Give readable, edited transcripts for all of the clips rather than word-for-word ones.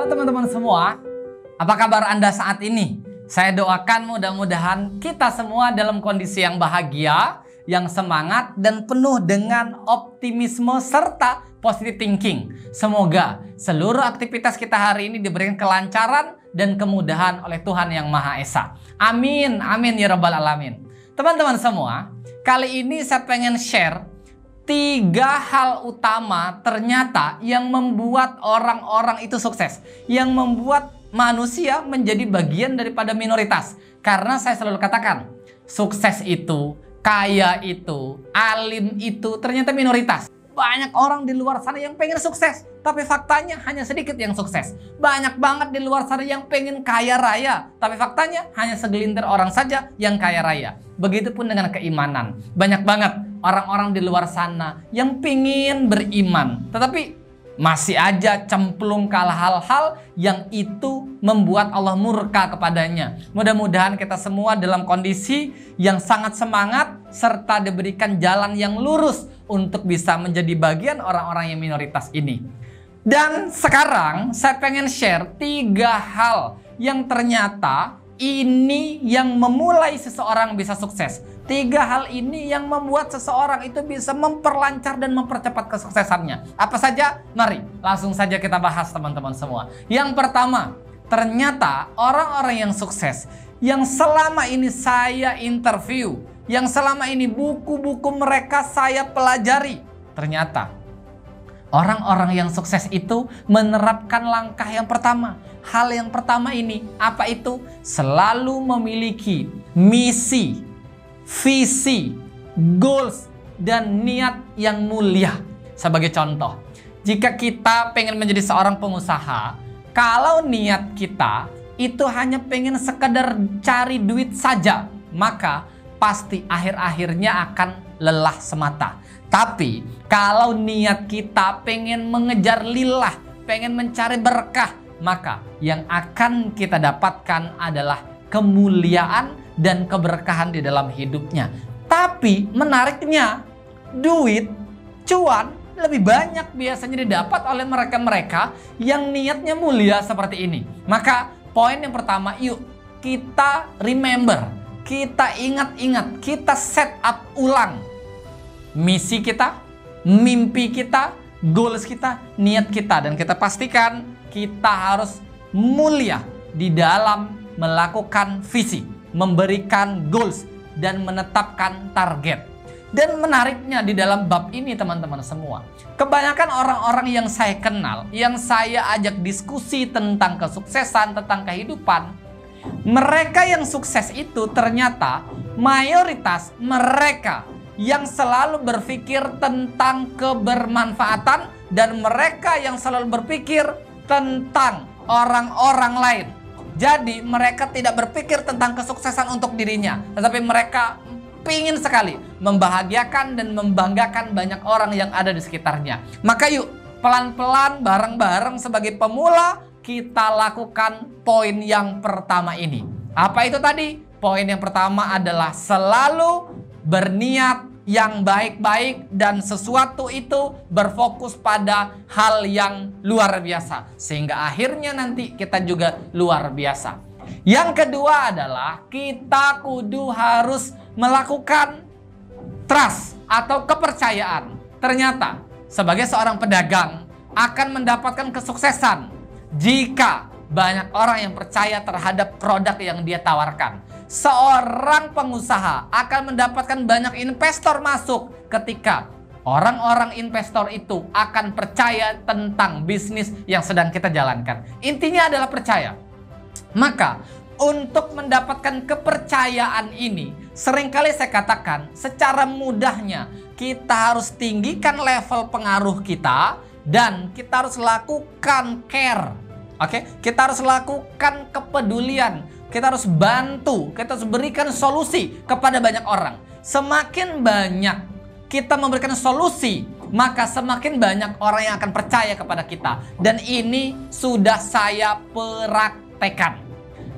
Halo teman-teman semua, apa kabar Anda saat ini? Saya doakan mudah-mudahan kita semua dalam kondisi yang bahagia, yang semangat dan penuh dengan optimisme serta positive thinking. Semoga seluruh aktivitas kita hari ini diberikan kelancaran dan kemudahan oleh Tuhan Yang Maha Esa. Amin, amin ya rabbal alamin. Teman-teman semua, kali ini saya pengen share 3 hal utama ternyata yang membuat orang-orang itu sukses. Yang membuat manusia menjadi bagian daripada minoritas. Karena saya selalu katakan, sukses itu, kaya itu, alim itu ternyata minoritas. Banyak orang di luar sana yang pengen sukses, tapi faktanya hanya sedikit yang sukses. Banyak banget di luar sana yang pengen kaya raya, tapi faktanya hanya segelintir orang saja yang kaya raya. Begitupun dengan keimanan. Banyak banget orang-orang di luar sana yang pengen beriman, tetapi masih aja cemplung ke hal-hal yang itu membuat Allah murka kepadanya. Mudah-mudahan kita semua dalam kondisi yang sangat semangat serta diberikan jalan yang lurus untuk bisa menjadi bagian orang-orang yang minoritas ini. Dan sekarang saya pengen share 3 hal yang ternyata ini yang memulai seseorang bisa sukses. 3 hal ini yang membuat seseorang itu bisa memperlancar dan mempercepat kesuksesannya. Apa saja? Mari langsung saja kita bahas teman-teman semua. Yang pertama, ternyata orang-orang yang sukses, yang selama ini saya interview, yang selama ini buku-buku mereka saya pelajari, ternyata orang-orang yang sukses itu menerapkan langkah yang pertama. Hal yang pertama ini, apa itu? Selalu memiliki misi, visi, goals, dan niat yang mulia. Sebagai contoh, jika kita pengen menjadi seorang pengusaha, kalau niat kita itu hanya pengen sekedar cari duit saja, maka pasti akhir-akhirnya akan lelah semata. Tapi kalau niat kita pengen mengejar lillah, pengen mencari berkah, maka yang akan kita dapatkan adalah kemuliaan dan keberkahan di dalam hidupnya. Tapi menariknya, duit, cuan lebih banyak biasanya didapat oleh mereka-mereka yang niatnya mulia seperti ini. Maka poin yang pertama, yuk kita remember, kita ingat-ingat, kita set up ulang misi kita, mimpi kita, goals kita, niat kita. Dan kita pastikan kita harus mulia di dalam melakukan visi, memberikan goals, dan menetapkan target. Dan menariknya di dalam bab ini teman-teman semua, kebanyakan orang-orang yang saya kenal, yang saya ajak diskusi tentang kesuksesan, tentang kehidupan, mereka yang sukses itu ternyata mayoritas mereka yang selalu berpikir tentang kebermanfaatan, dan mereka yang selalu berpikir tentang orang-orang lain. Jadi mereka tidak berpikir tentang kesuksesan untuk dirinya, tetapi mereka ingin sekali membahagiakan dan membanggakan banyak orang yang ada di sekitarnya. Maka yuk pelan-pelan bareng-bareng sebagai pemula kita lakukan poin yang pertama ini. Apa itu tadi? Poin yang pertama adalah selalu berniat yang baik-baik dan sesuatu itu berfokus pada hal yang luar biasa. Sehingga akhirnya nanti kita juga luar biasa. Yang kedua adalah kita kudu harus melakukan trust atau kepercayaan. Ternyata sebagai seorang pedagang akan mendapatkan kesuksesan jika banyak orang yang percaya terhadap produk yang dia tawarkan. Seorang pengusaha akan mendapatkan banyak investor masuk ketika orang-orang investor itu akan percaya tentang bisnis yang sedang kita jalankan. Intinya adalah percaya. Maka untuk mendapatkan kepercayaan ini, seringkali saya katakan secara mudahnya kita harus tinggikan level pengaruh kita dan kita harus lakukan care. Oke, kita harus lakukan kepedulian. Kita harus bantu, kita harus berikan solusi kepada banyak orang. Semakin banyak kita memberikan solusi, maka semakin banyak orang yang akan percaya kepada kita. Dan ini sudah saya praktekkan.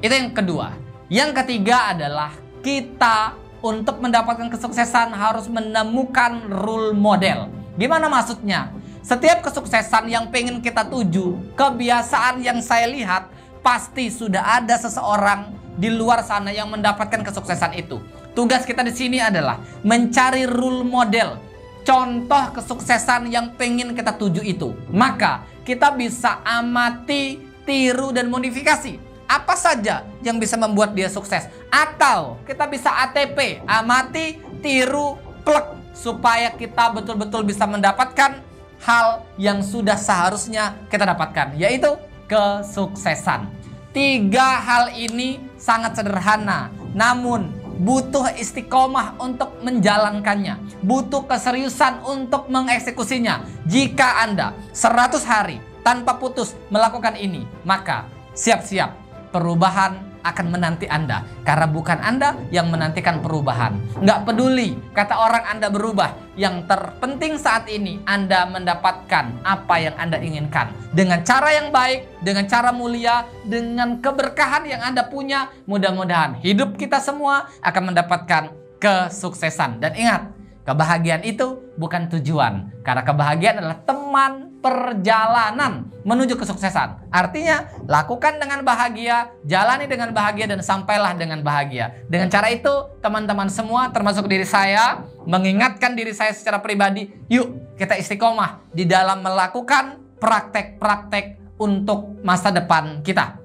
Itu yang kedua. Yang ketiga adalah kita untuk mendapatkan kesuksesan harus menemukan role model. Gimana maksudnya? Setiap kesuksesan yang pengen kita tuju, kebiasaan yang saya lihat, pasti sudah ada seseorang di luar sana yang mendapatkan kesuksesan itu. Tugas kita di sini adalah mencari role model, contoh kesuksesan yang pengen kita tuju itu. Maka kita bisa amati, tiru, dan modifikasi. Apa saja yang bisa membuat dia sukses. Atau kita bisa ATP, amati, tiru, plek. Supaya kita betul-betul bisa mendapatkan hal yang sudah seharusnya kita dapatkan. Yaitu kesuksesan. 3 hal ini sangat sederhana. Namun butuh istiqomah untuk menjalankannya. Butuh keseriusan untuk mengeksekusinya. Jika Anda 100 hari tanpa putus melakukan ini, maka siap-siap. Perubahan akan menanti Anda. Karena bukan Anda yang menantikan perubahan. Nggak peduli kata orang Anda berubah. Yang terpenting saat ini Anda mendapatkan apa yang Anda inginkan. Dengan cara yang baik, dengan cara mulia, dengan keberkahan yang Anda punya. Mudah-mudahan hidup kita semua akan mendapatkan kesuksesan. Dan ingat, kebahagiaan itu bukan tujuan. Karena kebahagiaan adalah teman perjalanan menuju kesuksesan. Artinya, lakukan dengan bahagia, jalani dengan bahagia, dan sampailah dengan bahagia. Dengan cara itu, teman-teman semua, termasuk diri saya, mengingatkan diri saya secara pribadi, yuk kita istiqomah di dalam melakukan praktek-praktek untuk masa depan kita.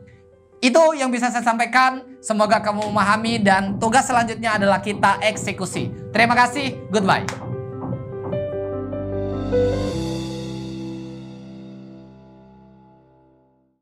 Itu yang bisa saya sampaikan. Semoga kamu memahami, dan tugas selanjutnya adalah kita eksekusi. Terima kasih, goodbye.